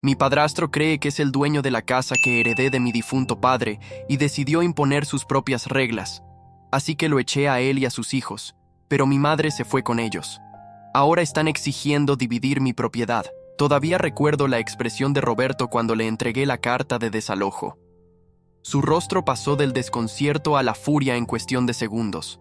Mi padrastro cree que es el dueño de la casa que heredé de mi difunto padre y decidió imponer sus propias reglas. Así que lo eché a él y a sus hijos, pero mi madre se fue con ellos. Ahora están exigiendo dividir mi propiedad. Todavía recuerdo la expresión de Roberto cuando le entregué la carta de desalojo. Su rostro pasó del desconcierto a la furia en cuestión de segundos.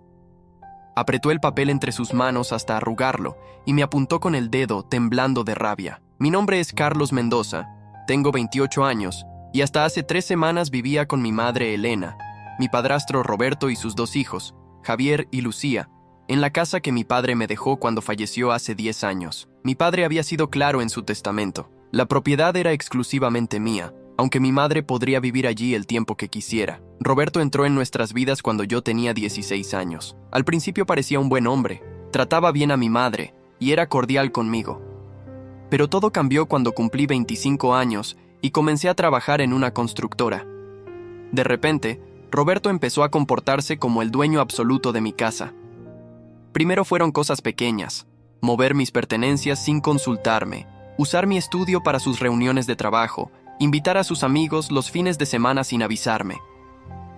Apretó el papel entre sus manos hasta arrugarlo y me apuntó con el dedo, temblando de rabia. Mi nombre es Carlos Mendoza, tengo 28 años y hasta hace 3 semanas vivía con mi madre Elena, mi padrastro Roberto y sus 2 hijos, Javier y Lucía, en la casa que mi padre me dejó cuando falleció hace 10 años. Mi padre había sido claro en su testamento. La propiedad era exclusivamente mía, aunque mi madre podría vivir allí el tiempo que quisiera. Roberto entró en nuestras vidas cuando yo tenía 16 años. Al principio parecía un buen hombre, trataba bien a mi madre y era cordial conmigo. Pero todo cambió cuando cumplí 25 años y comencé a trabajar en una constructora. De repente, Roberto empezó a comportarse como el dueño absoluto de mi casa. Primero fueron cosas pequeñas, mover mis pertenencias sin consultarme, usar mi estudio para sus reuniones de trabajo, invitar a sus amigos los fines de semana sin avisarme.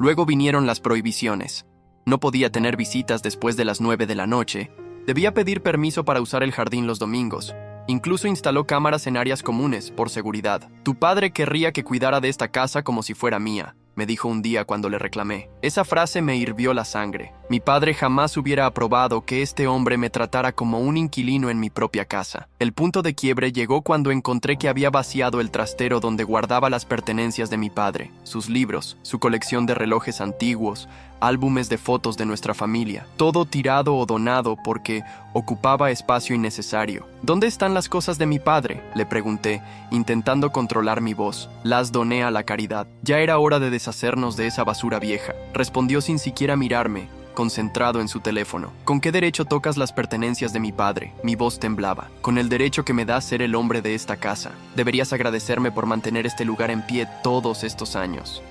Luego vinieron las prohibiciones. No podía tener visitas después de las 9 de la noche, debía pedir permiso para usar el jardín los domingos. Incluso instaló cámaras en áreas comunes, por seguridad. Tu padre querría que cuidara de esta casa como si fuera mía, me dijo un día cuando le reclamé. Esa frase me hirvió la sangre. Mi padre jamás hubiera aprobado que este hombre me tratara como un inquilino en mi propia casa. El punto de quiebre llegó cuando encontré que había vaciado el trastero donde guardaba las pertenencias de mi padre, sus libros, su colección de relojes antiguos, álbumes de fotos de nuestra familia, todo tirado o donado porque ocupaba espacio innecesario. ¿Dónde están las cosas de mi padre?, le pregunté, intentando controlar mi voz. Las doné a la caridad. Ya era hora de deshacernos de esa basura vieja, respondió sin siquiera mirarme, concentrado en su teléfono. ¿Con qué derecho tocas las pertenencias de mi padre? Mi voz temblaba. Con el derecho que me da ser el hombre de esta casa. Deberías agradecerme por mantener este lugar en pie todos estos años.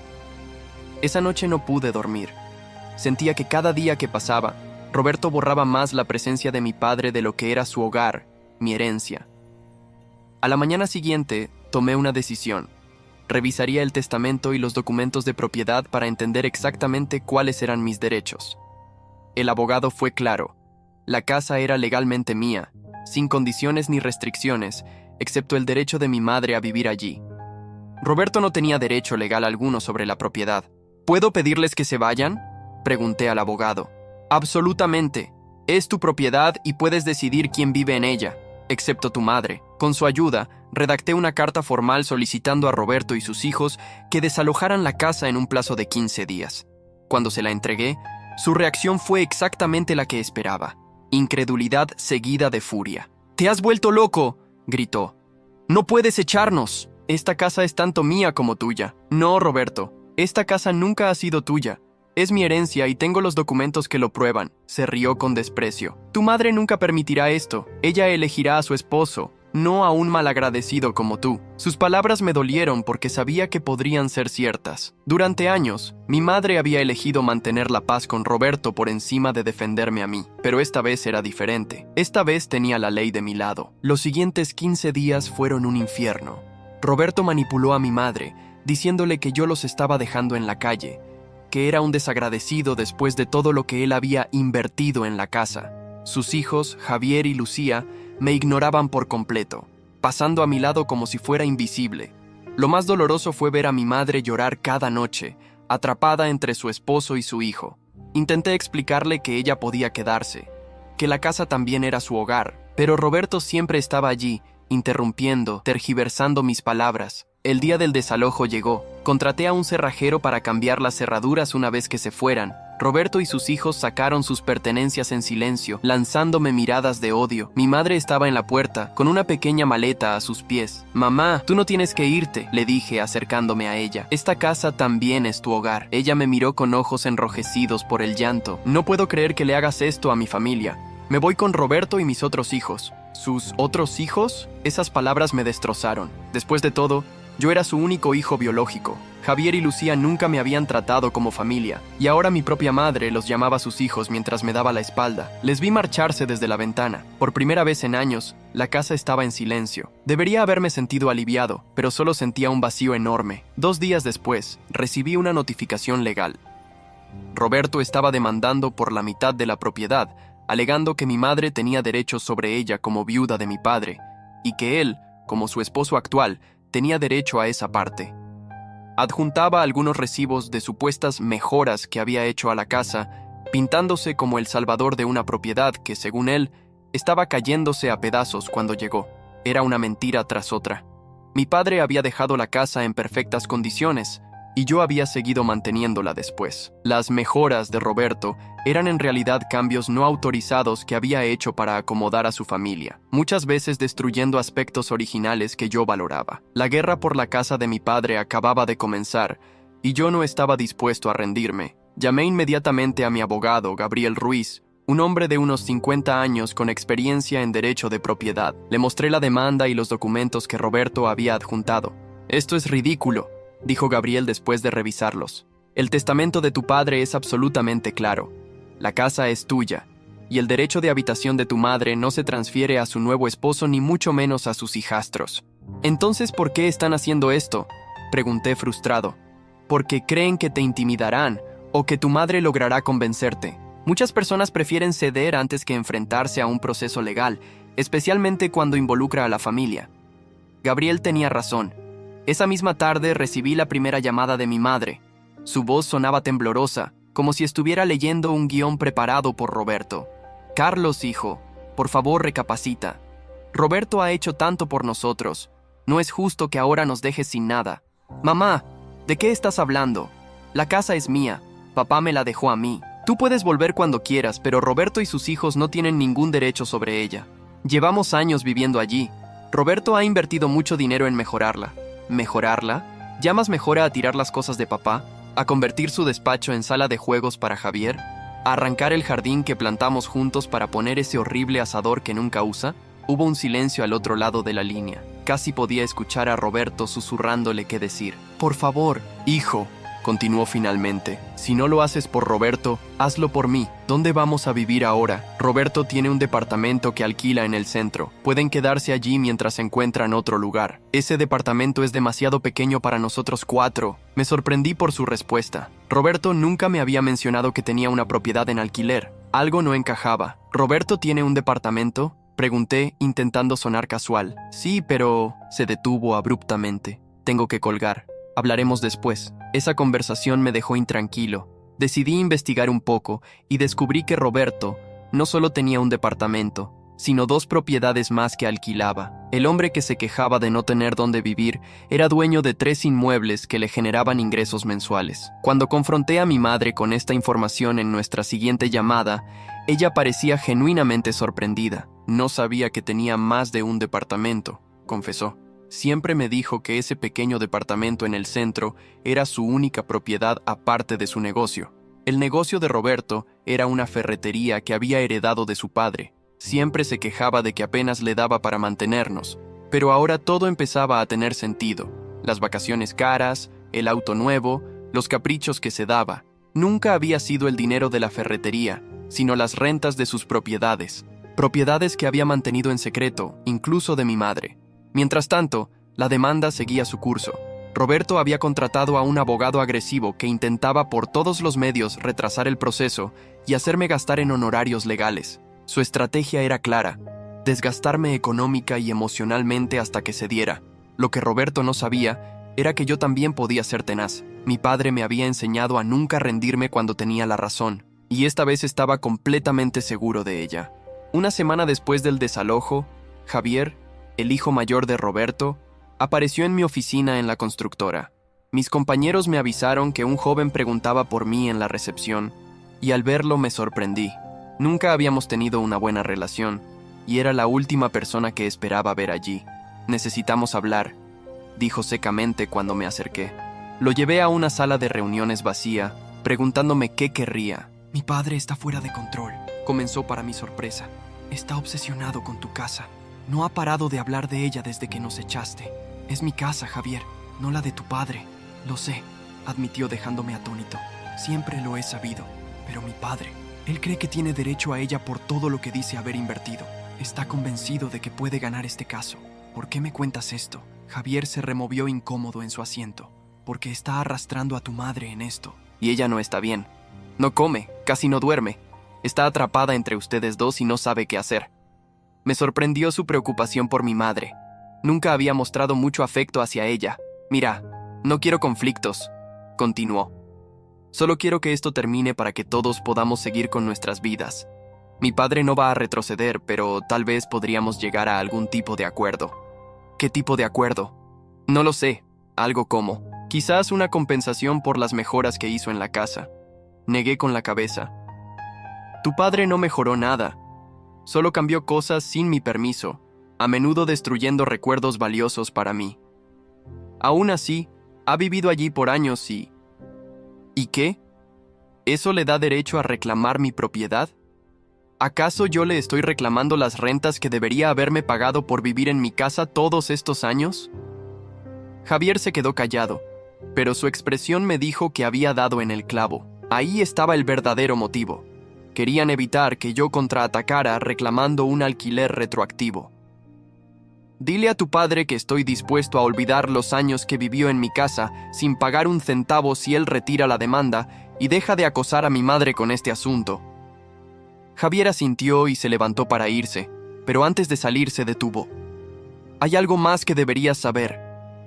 Esa noche no pude dormir. Sentía que cada día que pasaba, Roberto borraba más la presencia de mi padre de lo que era su hogar, mi herencia. A la mañana siguiente, tomé una decisión. Revisaría el testamento y los documentos de propiedad para entender exactamente cuáles eran mis derechos. El abogado fue claro. La casa era legalmente mía, sin condiciones ni restricciones, excepto el derecho de mi madre a vivir allí. Roberto no tenía derecho legal alguno sobre la propiedad. ¿Puedo pedirles que se vayan?, pregunté al abogado. Absolutamente. Es tu propiedad y puedes decidir quién vive en ella, excepto tu madre. Con su ayuda, redacté una carta formal solicitando a Roberto y sus hijos que desalojaran la casa en un plazo de 15 días. Cuando se la entregué, su reacción fue exactamente la que esperaba. Incredulidad seguida de furia. «¡Te has vuelto loco!», gritó. «¡No puedes echarnos! Esta casa es tanto mía como tuya». «No, Roberto, esta casa nunca ha sido tuya. Es mi herencia y tengo los documentos que lo prueban», se rió con desprecio. «Tu madre nunca permitirá esto. Ella elegirá a su esposo, no a un malagradecido como tú». Sus palabras me dolieron porque sabía que podrían ser ciertas. Durante años, mi madre había elegido mantener la paz con Roberto por encima de defenderme a mí, pero esta vez era diferente. Esta vez tenía la ley de mi lado. Los siguientes 15 días fueron un infierno. Roberto manipuló a mi madre, diciéndole que yo los estaba dejando en la calle, que era un desagradecido después de todo lo que él había invertido en la casa. Sus hijos, Javier y Lucía, me ignoraban por completo, pasando a mi lado como si fuera invisible. Lo más doloroso fue ver a mi madre llorar cada noche, atrapada entre su esposo y su hijo. Intenté explicarle que ella podía quedarse, que la casa también era su hogar, pero Roberto siempre estaba allí, interrumpiendo, tergiversando mis palabras. El día del desalojo llegó. Contraté a un cerrajero para cambiar las cerraduras una vez que se fueran. Roberto y sus hijos sacaron sus pertenencias en silencio, lanzándome miradas de odio. Mi madre estaba en la puerta, con una pequeña maleta a sus pies. «Mamá, tú no tienes que irte», le dije acercándome a ella. «Esta casa también es tu hogar». Ella me miró con ojos enrojecidos por el llanto. «No puedo creer que le hagas esto a mi familia. Me voy con Roberto y mis otros hijos». «¿Sus otros hijos?». Esas palabras me destrozaron. Después de todo, Yo era su único hijo biológico. Javier y Lucía nunca me habían tratado como familia, y ahora mi propia madre los llamaba sus hijos mientras me daba la espalda. Les vi marcharse desde la ventana. Por primera vez en años, la casa estaba en silencio. Debería haberme sentido aliviado, pero solo sentía un vacío enorme. 2 días después, recibí una notificación legal. Roberto estaba demandando por la mitad de la propiedad, alegando que mi madre tenía derechos sobre ella como viuda de mi padre, y que él, como su esposo actual, tenía derecho a esa parte. Adjuntaba algunos recibos de supuestas mejoras que había hecho a la casa, pintándose como el salvador de una propiedad que, según él, estaba cayéndose a pedazos cuando llegó. Era una mentira tras otra. Mi padre había dejado la casa en perfectas condiciones, y yo había seguido manteniéndola después. Las mejoras de Roberto eran en realidad cambios no autorizados que había hecho para acomodar a su familia, muchas veces destruyendo aspectos originales que yo valoraba. La guerra por la casa de mi padre acababa de comenzar, y yo no estaba dispuesto a rendirme. Llamé inmediatamente a mi abogado, Gabriel Ruiz, un hombre de unos 50 años con experiencia en derecho de propiedad. Le mostré la demanda y los documentos que Roberto había adjuntado. «Esto es ridículo», dijo Gabriel después de revisarlos. «El testamento de tu padre es absolutamente claro. La casa es tuya, y el derecho de habitación de tu madre no se transfiere a su nuevo esposo ni mucho menos a sus hijastros». «Entonces, ¿por qué están haciendo esto?», pregunté frustrado. «Porque creen que te intimidarán o que tu madre logrará convencerte. Muchas personas prefieren ceder antes que enfrentarse a un proceso legal, especialmente cuando involucra a la familia». Gabriel tenía razón. Esa misma tarde recibí la primera llamada de mi madre. Su voz sonaba temblorosa, como si estuviera leyendo un guión preparado por Roberto. «Carlos, hijo, por favor recapacita. Roberto ha hecho tanto por nosotros. No es justo que ahora nos dejes sin nada». «Mamá, ¿de qué estás hablando? La casa es mía. Papá me la dejó a mí. Tú puedes volver cuando quieras, pero Roberto y sus hijos no tienen ningún derecho sobre ella. Llevamos años viviendo allí. Roberto ha invertido mucho dinero en mejorarla». ¿Mejorarla? ¿Llamas mejora a tirar las cosas de papá? ¿A convertir su despacho en sala de juegos para Javier? ¿A arrancar el jardín que plantamos juntos para poner ese horrible asador que nunca usa? Hubo un silencio al otro lado de la línea. Casi podía escuchar a Roberto susurrándole qué decir. «Por favor, hijo», continuó finalmente. «Si no lo haces por Roberto, hazlo por mí. ¿Dónde vamos a vivir ahora? Roberto tiene un departamento que alquila en el centro. Pueden quedarse allí mientras encuentran otro lugar. Ese departamento es demasiado pequeño para nosotros 4. Me sorprendí por su respuesta. Roberto nunca me había mencionado que tenía una propiedad en alquiler. Algo no encajaba. «¿Roberto tiene un departamento?», pregunté, intentando sonar casual. «Sí, pero…» Se detuvo abruptamente. «Tengo que colgar. Hablaremos después». Esa conversación me dejó intranquilo. Decidí investigar un poco y descubrí que Roberto no solo tenía un departamento, sino 2 propiedades más que alquilaba. El hombre que se quejaba de no tener dónde vivir era dueño de 3 inmuebles que le generaban ingresos mensuales. Cuando confronté a mi madre con esta información en nuestra siguiente llamada, ella parecía genuinamente sorprendida. «No sabía que tenía más de un departamento», confesó. «Siempre me dijo que ese pequeño departamento en el centro era su única propiedad aparte de su negocio. El negocio de Roberto era una ferretería que había heredado de su padre. Siempre se quejaba de que apenas le daba para mantenernos, pero ahora todo empezaba a tener sentido. Las vacaciones caras, el auto nuevo, los caprichos que se daba. Nunca había sido el dinero de la ferretería, sino las rentas de sus propiedades. Propiedades que había mantenido en secreto, incluso de mi madre. Mientras tanto, la demanda seguía su curso. Roberto había contratado a un abogado agresivo que intentaba por todos los medios retrasar el proceso y hacerme gastar en honorarios legales. Su estrategia era clara: desgastarme económica y emocionalmente hasta que cediera. Lo que Roberto no sabía era que yo también podía ser tenaz. Mi padre me había enseñado a nunca rendirme cuando tenía la razón, y esta vez estaba completamente seguro de ella. Una semana después del desalojo, Javier, el hijo mayor de Roberto, apareció en mi oficina en la constructora. Mis compañeros me avisaron que un joven preguntaba por mí en la recepción, y al verlo me sorprendí. Nunca habíamos tenido una buena relación, y era la última persona que esperaba ver allí. «Necesitamos hablar», dijo secamente cuando me acerqué. Lo llevé a una sala de reuniones vacía, preguntándome qué querría. «Mi padre está fuera de control», comenzó para mi sorpresa. «Está obsesionado con tu casa. No ha parado de hablar de ella desde que nos echaste. Es mi casa, Javier. no la de tu padre. Lo sé, admitió dejándome atónito. Siempre lo he sabido, pero mi padre, él cree que tiene derecho a ella por todo lo que dice haber invertido. Está convencido de que puede ganar este caso. ¿Por qué me cuentas esto? Javier se removió incómodo en su asiento. Porque está arrastrando a tu madre en esto. Y ella no está bien. No come, casi no duerme. Está atrapada entre ustedes dos y no sabe qué hacer. Me sorprendió su preocupación por mi madre. Nunca había mostrado mucho afecto hacia ella. Mira, no quiero conflictos, continuó. Solo quiero que esto termine para que todos podamos seguir con nuestras vidas. Mi padre no va a retroceder, pero tal vez podríamos llegar a algún tipo de acuerdo. ¿Qué tipo de acuerdo? No lo sé. Algo como, quizás una compensación por las mejoras que hizo en la casa. Negué con la cabeza. Tu padre no mejoró nada. Solo cambió cosas sin mi permiso, a menudo destruyendo recuerdos valiosos para mí. Aún así, ha vivido allí por años y... ¿Y qué? ¿Eso le da derecho a reclamar mi propiedad? ¿Acaso yo le estoy reclamando las rentas que debería haberme pagado por vivir en mi casa todos estos años? Javier se quedó callado, pero su expresión me dijo que había dado en el clavo. Ahí estaba el verdadero motivo. Querían evitar que yo contraatacara reclamando un alquiler retroactivo. Dile a tu padre que estoy dispuesto a olvidar los años que vivió en mi casa sin pagar un centavo si él retira la demanda y deja de acosar a mi madre con este asunto. Javier asintió y se levantó para irse, pero antes de salir se detuvo. Hay algo más que deberías saber.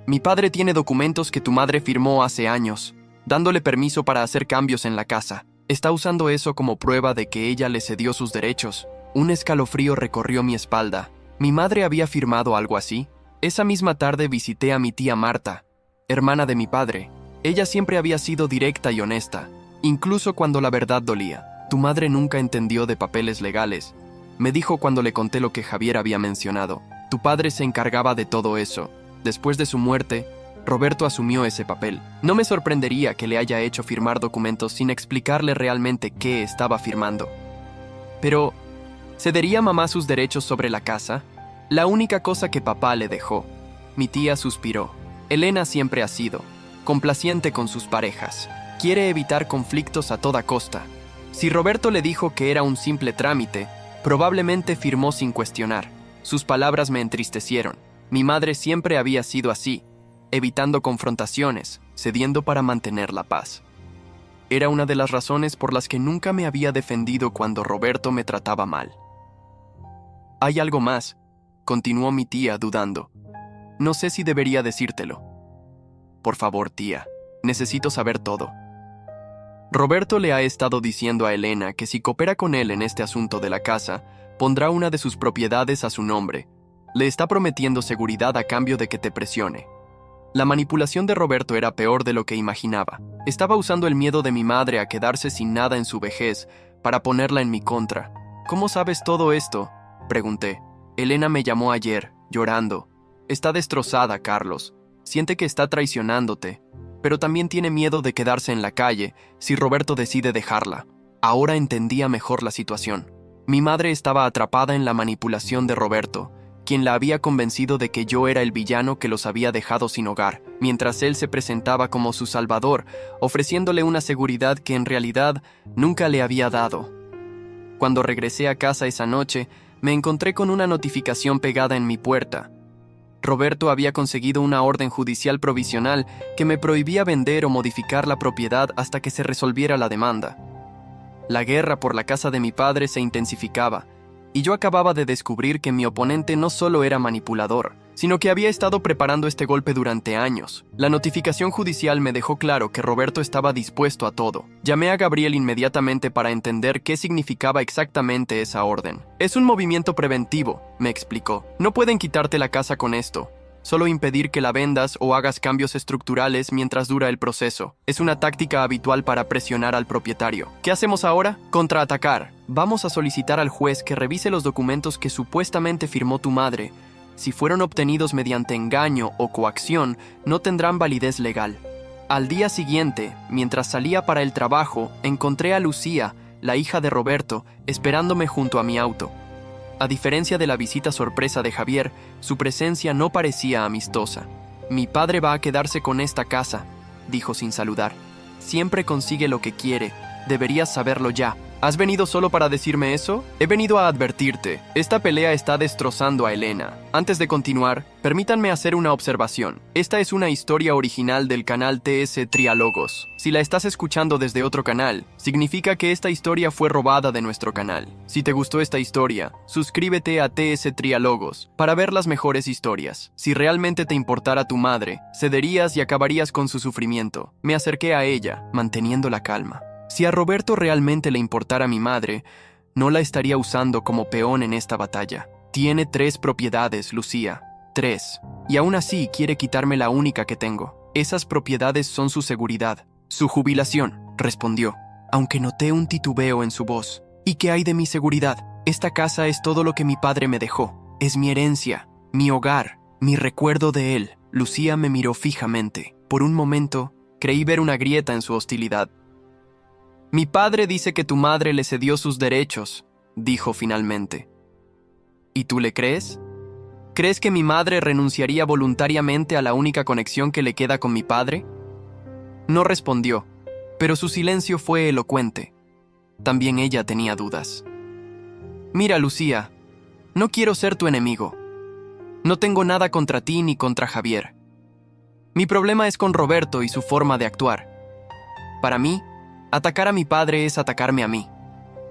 Mi padre tiene documentos que tu madre firmó hace años, dándole permiso para hacer cambios en la casa. Está usando eso como prueba de que ella le cedió sus derechos. Un escalofrío recorrió mi espalda. ¿Mi madre había firmado algo así? Esa misma tarde visité a mi tía Marta, hermana de mi padre. Ella siempre había sido directa y honesta, incluso cuando la verdad dolía. Tu madre nunca entendió de papeles legales, me dijo cuando le conté lo que Javier había mencionado. Tu padre se encargaba de todo eso. Después de su muerte, Roberto asumió ese papel. No me sorprendería que le haya hecho firmar documentos sin explicarle realmente qué estaba firmando. Pero, ¿cedería mamá sus derechos sobre la casa? La única cosa que papá le dejó. Mi tía suspiró. Elena siempre ha sido complaciente con sus parejas. Quiere evitar conflictos a toda costa. Si Roberto le dijo que era un simple trámite, probablemente firmó sin cuestionar. Sus palabras me entristecieron. Mi madre siempre había sido así, evitando confrontaciones, cediendo para mantener la paz. Era una de las razones por las que nunca me había defendido cuando Roberto me trataba mal. Hay algo más, continuó mi tía dudando. No sé si debería decírtelo. Por favor, tía, necesito saber todo. Roberto le ha estado diciendo a Elena que si coopera con él en este asunto de la casa, pondrá una de sus propiedades a su nombre. Le está prometiendo seguridad a cambio de que te presione. La manipulación de Roberto era peor de lo que imaginaba. Estaba usando el miedo de mi madre a quedarse sin nada en su vejez para ponerla en mi contra. ¿Cómo sabes todo esto?, pregunté. Elena me llamó ayer, llorando. Está destrozada, Carlos. Siente que está traicionándote, pero también tiene miedo de quedarse en la calle si Roberto decide dejarla. Ahora entendía mejor la situación. Mi madre estaba atrapada en la manipulación de Roberto, quien la había convencido de que yo era el villano que los había dejado sin hogar, mientras él se presentaba como su salvador, ofreciéndole una seguridad que en realidad nunca le había dado. Cuando regresé a casa esa noche, me encontré con una notificación pegada en mi puerta. Roberto había conseguido una orden judicial provisional que me prohibía vender o modificar la propiedad hasta que se resolviera la demanda. La guerra por la casa de mi padre se intensificaba, y yo acababa de descubrir que mi oponente no solo era manipulador, sino que había estado preparando este golpe durante años. La notificación judicial me dejó claro que Roberto estaba dispuesto a todo. Llamé a Gabriel inmediatamente para entender qué significaba exactamente esa orden. Es un movimiento preventivo, me explicó. No pueden quitarte la casa con esto. Solo impedir que la vendas o hagas cambios estructurales mientras dura el proceso. Es una táctica habitual para presionar al propietario. ¿Qué hacemos ahora? Contraatacar. Vamos a solicitar al juez que revise los documentos que supuestamente firmó tu madre. Si fueron obtenidos mediante engaño o coacción, no tendrán validez legal. Al día siguiente, mientras salía para el trabajo, encontré a Lucía, la hija de Roberto, esperándome junto a mi auto. A diferencia de la visita sorpresa de Javier, su presencia no parecía amistosa. Mi padre va a quedarse con esta casa, dijo sin saludar. Siempre consigue lo que quiere. Deberías saberlo ya. ¿Has venido solo para decirme eso? He venido a advertirte. Esta pelea está destrozando a Elena. Antes de continuar, permítanme hacer una observación. Esta es una historia original del canal TS Triálogos. Si la estás escuchando desde otro canal, significa que esta historia fue robada de nuestro canal. Si te gustó esta historia, suscríbete a TS Triálogos para ver las mejores historias. Si realmente te importara tu madre, cederías y acabarías con su sufrimiento. Me acerqué a ella, manteniendo la calma. Si a Roberto realmente le importara mi madre, no la estaría usando como peón en esta batalla. Tiene 3 propiedades, Lucía. 3. Y aún así quiere quitarme la única que tengo. Esas propiedades son su seguridad. Su jubilación, respondió, aunque noté un titubeo en su voz. ¿Y qué hay de mi seguridad? Esta casa es todo lo que mi padre me dejó. Es mi herencia, mi hogar, mi recuerdo de él. Lucía me miró fijamente. Por un momento, creí ver una grieta en su hostilidad. Mi padre dice que tu madre le cedió sus derechos, dijo finalmente. ¿Y tú le crees? ¿Crees que mi madre renunciaría voluntariamente a la única conexión que le queda con mi padre? No respondió, pero su silencio fue elocuente. También ella tenía dudas. Mira, Lucía, no quiero ser tu enemigo. No tengo nada contra ti ni contra Javier. Mi problema es con Roberto y su forma de actuar. Para mí, atacar a mi padre es atacarme a mí,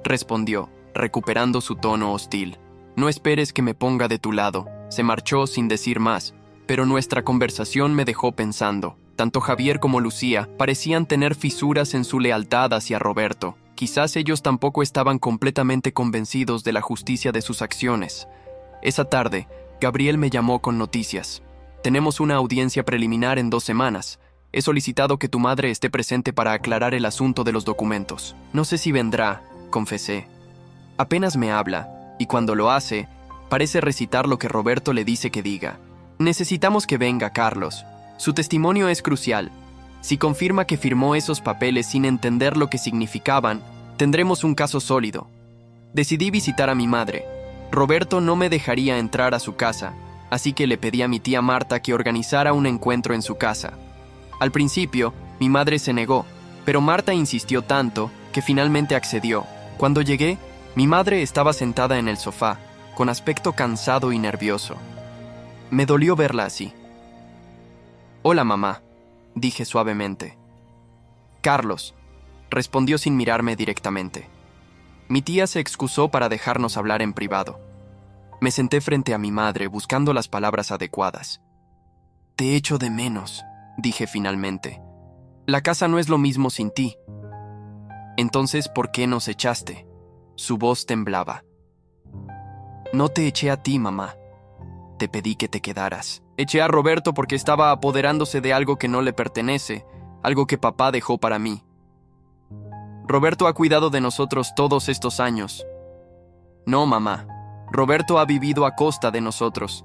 respondió, recuperando su tono hostil. No esperes que me ponga de tu lado. Se marchó sin decir más, pero nuestra conversación me dejó pensando. Tanto Javier como Lucía parecían tener fisuras en su lealtad hacia Roberto. Quizás ellos tampoco estaban completamente convencidos de la justicia de sus acciones. Esa tarde, Gabriel me llamó con noticias. Tenemos una audiencia preliminar en 2 semanas. He solicitado que tu madre esté presente para aclarar el asunto de los documentos. No sé si vendrá, confesé. Apenas me habla, y cuando lo hace, parece recitar lo que Roberto le dice que diga. Necesitamos que venga, Carlos. Su testimonio es crucial. Si confirma que firmó esos papeles sin entender lo que significaban, tendremos un caso sólido. Decidí visitar a mi madre. Roberto no me dejaría entrar a su casa, así que le pedí a mi tía Marta que organizara un encuentro en su casa. Al principio, mi madre se negó, pero Marta insistió tanto que finalmente accedió. Cuando llegué, mi madre estaba sentada en el sofá, con aspecto cansado y nervioso. Me dolió verla así. «Hola, mamá», dije suavemente. «Carlos», respondió sin mirarme directamente. Mi tía se excusó para dejarnos hablar en privado. Me senté frente a mi madre buscando las palabras adecuadas. «Te echo de menos», dije finalmente. «La casa no es lo mismo sin ti». «Entonces, ¿por qué nos echaste?» Su voz temblaba. «No te eché a ti, mamá. Te pedí que te quedaras. Eché a Roberto porque estaba apoderándose de algo que no le pertenece, algo que papá dejó para mí. Roberto ha cuidado de nosotros todos estos años». «No, mamá. Roberto ha vivido a costa de nosotros,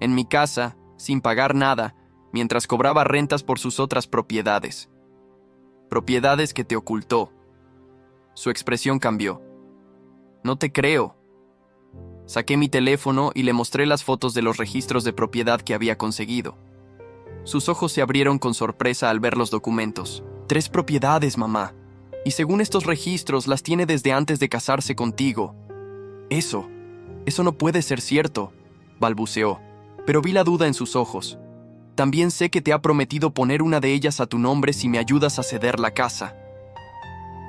en mi casa, sin pagar nada, mientras cobraba rentas por sus otras propiedades. Propiedades que te ocultó». Su expresión cambió. «No te creo». Saqué mi teléfono y le mostré las fotos de los registros de propiedad que había conseguido. Sus ojos se abrieron con sorpresa al ver los documentos. «3 propiedades, mamá. Y según estos registros, las tiene desde antes de casarse contigo». Eso no puede ser cierto», balbuceó, pero vi la duda en sus ojos. «También sé que te ha prometido poner una de ellas a tu nombre si me ayudas a ceder la casa».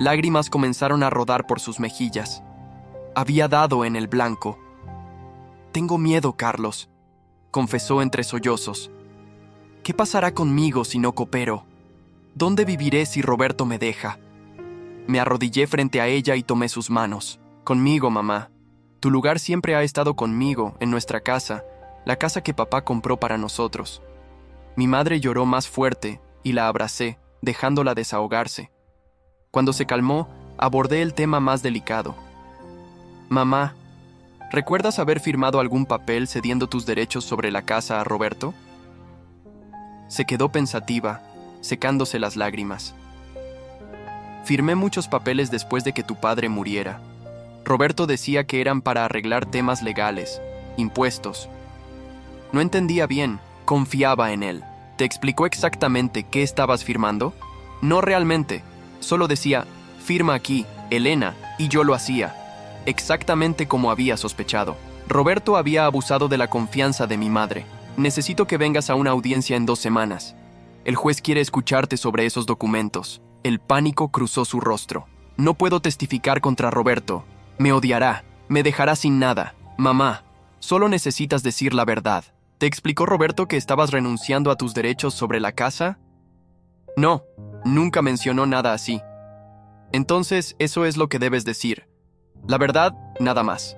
Lágrimas comenzaron a rodar por sus mejillas. Había dado en el blanco. «Tengo miedo, Carlos», confesó entre sollozos. «¿Qué pasará conmigo si no coopero? ¿Dónde viviré si Roberto me deja?» Me arrodillé frente a ella y tomé sus manos. «Conmigo, mamá. Tu lugar siempre ha estado conmigo, en nuestra casa, la casa que papá compró para nosotros». Mi madre lloró más fuerte y la abracé, dejándola desahogarse. Cuando se calmó, abordé el tema más delicado. «Mamá, ¿recuerdas haber firmado algún papel cediendo tus derechos sobre la casa a Roberto?» Se quedó pensativa, secándose las lágrimas. «Firmé muchos papeles después de que tu padre muriera. Roberto decía que eran para arreglar temas legales, impuestos. No entendía bien, confiaba en él. ¿Te explicó exactamente qué estabas firmando? No realmente, solo decía, firma aquí, Elena, y yo lo hacía, exactamente como había sospechado. Roberto había abusado de la confianza de mi madre. Necesito que vengas a una audiencia en 2 semanas. El juez quiere escucharte sobre esos documentos. El pánico cruzó su rostro. No puedo testificar contra Roberto. Me odiará, me dejará sin nada. Mamá, solo necesitas decir la verdad. ¿Te explicó Roberto que estabas renunciando a tus derechos sobre la casa? No, nunca mencionó nada así. Entonces, eso es lo que debes decir. La verdad, nada más.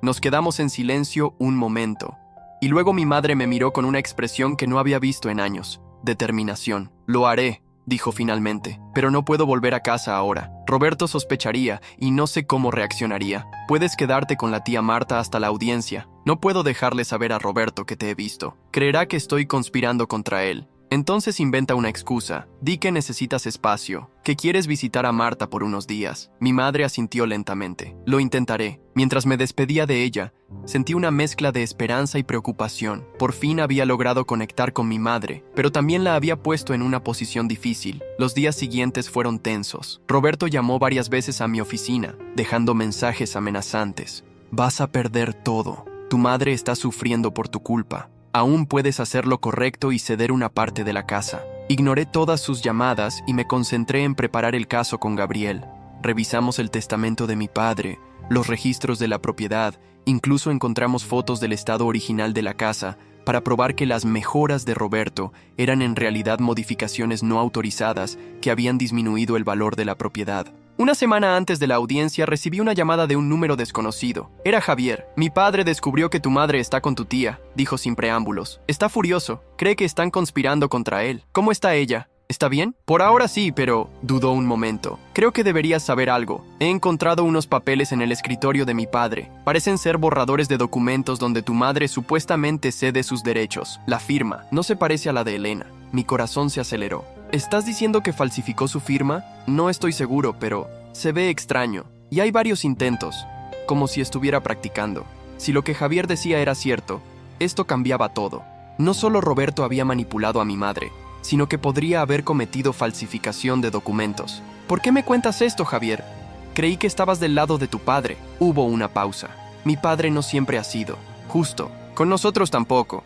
Nos quedamos en silencio un momento, y luego mi madre me miró con una expresión que no había visto en años. Determinación. Lo haré, dijo finalmente, pero no puedo volver a casa ahora. Roberto sospecharía y no sé cómo reaccionaría. Puedes quedarte con la tía Marta hasta la audiencia. No puedo dejarle saber a Roberto que te he visto. Creerá que estoy conspirando contra él. Entonces inventa una excusa. Di que necesitas espacio, que quieres visitar a Marta por unos días. Mi madre asintió lentamente. Lo intentaré. Mientras me despedía de ella, sentí una mezcla de esperanza y preocupación. Por fin había logrado conectar con mi madre, pero también la había puesto en una posición difícil. Los días siguientes fueron tensos. Roberto llamó varias veces a mi oficina, dejando mensajes amenazantes. Vas a perder todo. Tu madre está sufriendo por tu culpa. Aún puedes hacer lo correcto y ceder una parte de la casa. Ignoré todas sus llamadas y me concentré en preparar el caso con Gabriel. Revisamos el testamento de mi padre, los registros de la propiedad, incluso encontramos fotos del estado original de la casa para probar que las mejoras de Roberto eran en realidad modificaciones no autorizadas que habían disminuido el valor de la propiedad. Una semana antes de la audiencia recibí una llamada de un número desconocido. Era Javier. Mi padre descubrió que tu madre está con tu tía, dijo sin preámbulos. Está furioso. Cree que están conspirando contra él. ¿Cómo está ella? ¿Está bien? Por ahora sí, pero dudó un momento. Creo que deberías saber algo. He encontrado unos papeles en el escritorio de mi padre. Parecen ser borradores de documentos donde tu madre supuestamente cede sus derechos. La firma no se parece a la de Elena. Mi corazón se aceleró. ¿Estás diciendo que falsificó su firma? No estoy seguro, pero se ve extraño. Y hay varios intentos, como si estuviera practicando. Si lo que Javier decía era cierto, esto cambiaba todo. No solo Roberto había manipulado a mi madre, sino que podría haber cometido falsificación de documentos. ¿Por qué me cuentas esto, Javier? Creí que estabas del lado de tu padre. Hubo una pausa. Mi padre no siempre ha sido justo. Con nosotros tampoco.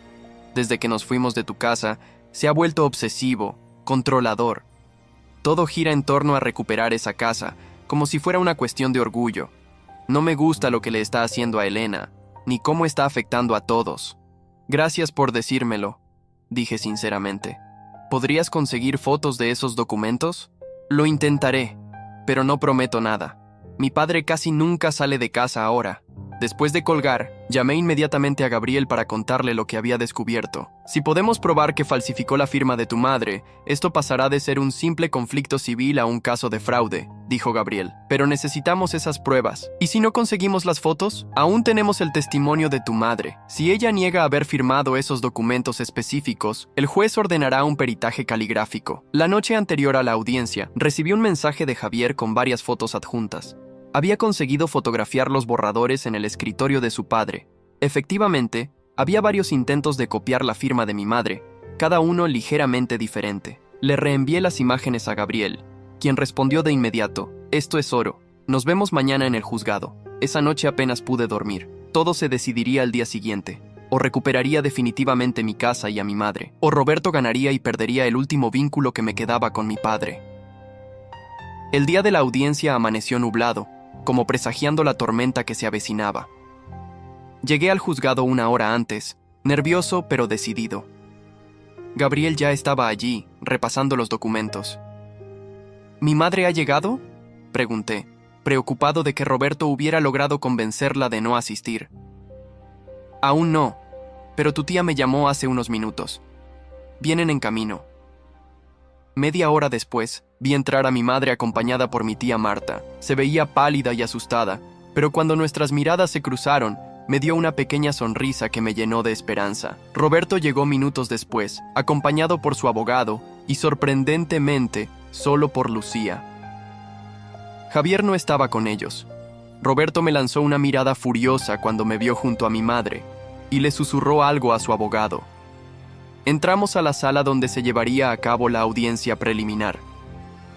Desde que nos fuimos de tu casa, se ha vuelto obsesivo, controlador. Todo gira en torno a recuperar esa casa, como si fuera una cuestión de orgullo. No me gusta lo que le está haciendo a Elena, ni cómo está afectando a todos. Gracias por decírmelo, dije sinceramente. ¿Podrías conseguir fotos de esos documentos? Lo intentaré, pero no prometo nada. Mi padre casi nunca sale de casa ahora. Después de colgar, llamé inmediatamente a Gabriel para contarle lo que había descubierto. Si podemos probar que falsificó la firma de tu madre, esto pasará de ser un simple conflicto civil a un caso de fraude, dijo Gabriel. Pero necesitamos esas pruebas. ¿Y si no conseguimos las fotos? Aún tenemos el testimonio de tu madre. Si ella niega haber firmado esos documentos específicos, el juez ordenará un peritaje caligráfico. La noche anterior a la audiencia, recibí un mensaje de Javier con varias fotos adjuntas. Había conseguido fotografiar los borradores en el escritorio de su padre. Efectivamente, había varios intentos de copiar la firma de mi madre, cada uno ligeramente diferente. Le reenvié las imágenes a Gabriel, quien respondió de inmediato: esto es oro. Nos vemos mañana en el juzgado. Esa noche apenas pude dormir. Todo se decidiría al día siguiente. O recuperaría definitivamente mi casa y a mi madre, o Roberto ganaría y perdería el último vínculo que me quedaba con mi padre. El día de la audiencia amaneció nublado, como presagiando la tormenta que se avecinaba. Llegué al juzgado 1 hora antes, nervioso pero decidido. Gabriel ya estaba allí, repasando los documentos. ¿Mi madre ha llegado?, pregunté, preocupado de que Roberto hubiera logrado convencerla de no asistir. Aún no, pero tu tía me llamó hace unos minutos. Vienen en camino. Media hora después, vi entrar a mi madre acompañada por mi tía Marta. Se veía pálida y asustada, pero cuando nuestras miradas se cruzaron, me dio una pequeña sonrisa que me llenó de esperanza. Roberto llegó minutos después, acompañado por su abogado, y sorprendentemente, solo por Lucía. Javier no estaba con ellos. Roberto me lanzó una mirada furiosa cuando me vio junto a mi madre, y le susurró algo a su abogado. Entramos a la sala donde se llevaría a cabo la audiencia preliminar.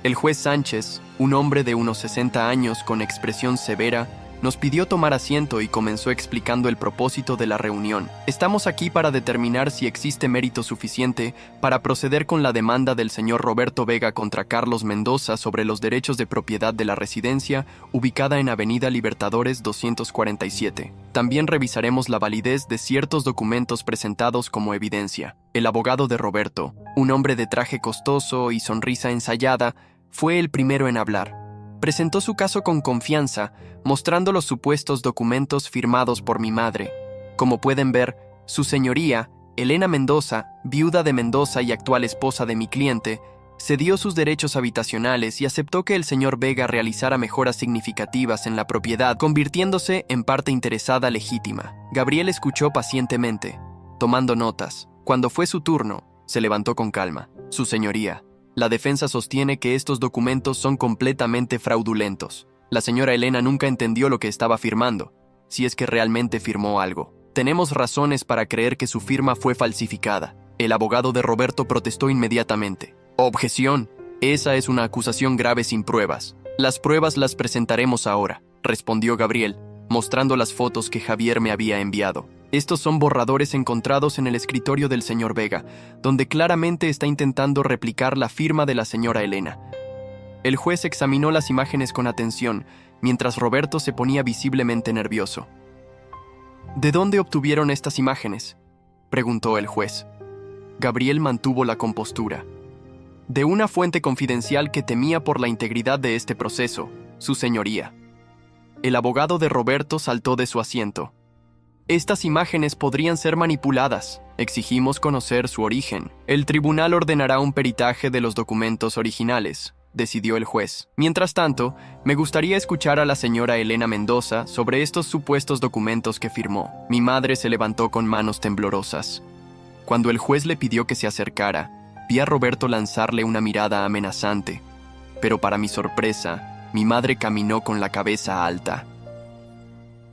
El juez Sánchez, un hombre de unos 60 años con expresión severa, nos pidió tomar asiento y comenzó explicando el propósito de la reunión. Estamos aquí para determinar si existe mérito suficiente para proceder con la demanda del señor Roberto Vega contra Carlos Mendoza sobre los derechos de propiedad de la residencia ubicada en Avenida Libertadores 247. También revisaremos la validez de ciertos documentos presentados como evidencia. El abogado de Roberto, un hombre de traje costoso y sonrisa ensayada, fue el primero en hablar. Presentó su caso con confianza, mostrando los supuestos documentos firmados por mi madre. Como pueden ver, su señoría, Elena Mendoza, viuda de Mendoza y actual esposa de mi cliente, cedió sus derechos habitacionales y aceptó que el señor Vega realizara mejoras significativas en la propiedad, convirtiéndose en parte interesada legítima. Gabriel escuchó pacientemente, tomando notas. Cuando fue su turno, se levantó con calma. Su señoría, la defensa sostiene que estos documentos son completamente fraudulentos. La señora Elena nunca entendió lo que estaba firmando, si es que realmente firmó algo. Tenemos razones para creer que su firma fue falsificada. El abogado de Roberto protestó inmediatamente. Objeción. Esa es una acusación grave sin pruebas. Las pruebas las presentaremos ahora, respondió Gabriel, mostrando las fotos que Javier me había enviado. Estos son borradores encontrados en el escritorio del señor Vega, donde claramente está intentando replicar la firma de la señora Elena. El juez examinó las imágenes con atención, mientras Roberto se ponía visiblemente nervioso. ¿De dónde obtuvieron estas imágenes?, preguntó el juez. Gabriel mantuvo la compostura. De una fuente confidencial que temía por la integridad de este proceso, su señoría. El abogado de Roberto saltó de su asiento. Estas imágenes podrían ser manipuladas. Exigimos conocer su origen. El tribunal ordenará un peritaje de los documentos originales, decidió el juez. Mientras tanto, me gustaría escuchar a la señora Elena Mendoza sobre estos supuestos documentos que firmó. Mi madre se levantó con manos temblorosas. Cuando el juez le pidió que se acercara, vi a Roberto lanzarle una mirada amenazante. Pero para mi sorpresa, mi madre caminó con la cabeza alta.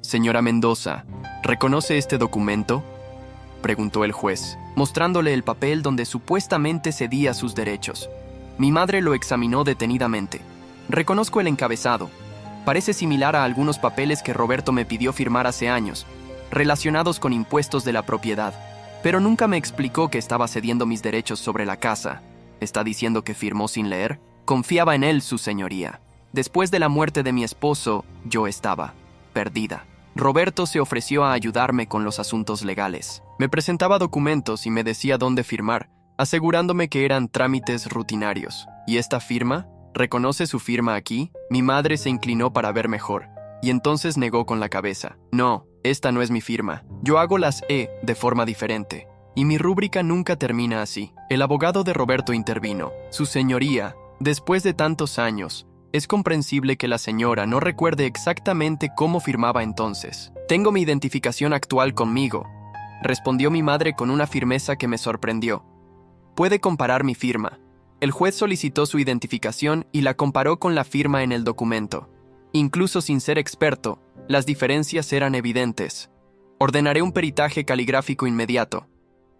Señora Mendoza, ¿reconoce este documento?, preguntó el juez, mostrándole el papel donde supuestamente cedía sus derechos. Mi madre lo examinó detenidamente. Reconozco el encabezado. Parece similar a algunos papeles que Roberto me pidió firmar hace años, relacionados con impuestos de la propiedad. Pero nunca me explicó que estaba cediendo mis derechos sobre la casa. ¿Está diciendo que firmó sin leer? Confiaba en él, su señoría. Después de la muerte de mi esposo, yo estaba perdida. Roberto se ofreció a ayudarme con los asuntos legales. Me presentaba documentos y me decía dónde firmar, asegurándome que eran trámites rutinarios. ¿Y esta firma? ¿Reconoce su firma aquí? Mi madre se inclinó para ver mejor, y entonces negó con la cabeza. No, esta no es mi firma. Yo hago las E de forma diferente, y mi rúbrica nunca termina así. El abogado de Roberto intervino. Su señoría, después de tantos años, es comprensible que la señora no recuerde exactamente cómo firmaba entonces. Tengo mi identificación actual conmigo, respondió mi madre con una firmeza que me sorprendió. Puede comparar mi firma. El juez solicitó su identificación y la comparó con la firma en el documento. Incluso sin ser experto, las diferencias eran evidentes. Ordenaré un peritaje caligráfico inmediato,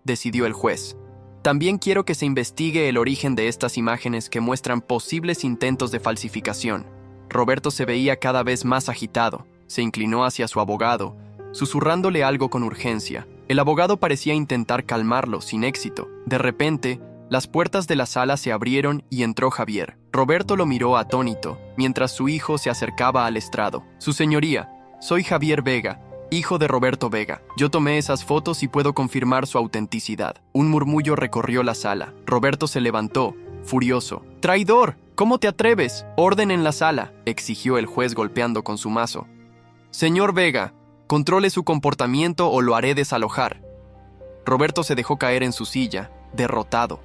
decidió el juez. También quiero que se investigue el origen de estas imágenes que muestran posibles intentos de falsificación. Roberto se veía cada vez más agitado. Se inclinó hacia su abogado, susurrándole algo con urgencia. El abogado parecía intentar calmarlo, sin éxito. De repente, las puertas de la sala se abrieron y entró Javier. Roberto lo miró atónito, mientras su hijo se acercaba al estrado. Su señoría, soy Javier Vega, hijo de Roberto Vega. Yo tomé esas fotos y puedo confirmar su autenticidad. Un murmullo recorrió la sala. Roberto se levantó, furioso. ¡Traidor! ¿Cómo te atreves? Orden en la sala, exigió el juez golpeando con su mazo. Señor Vega, controle su comportamiento o lo haré desalojar. Roberto se dejó caer en su silla, derrotado.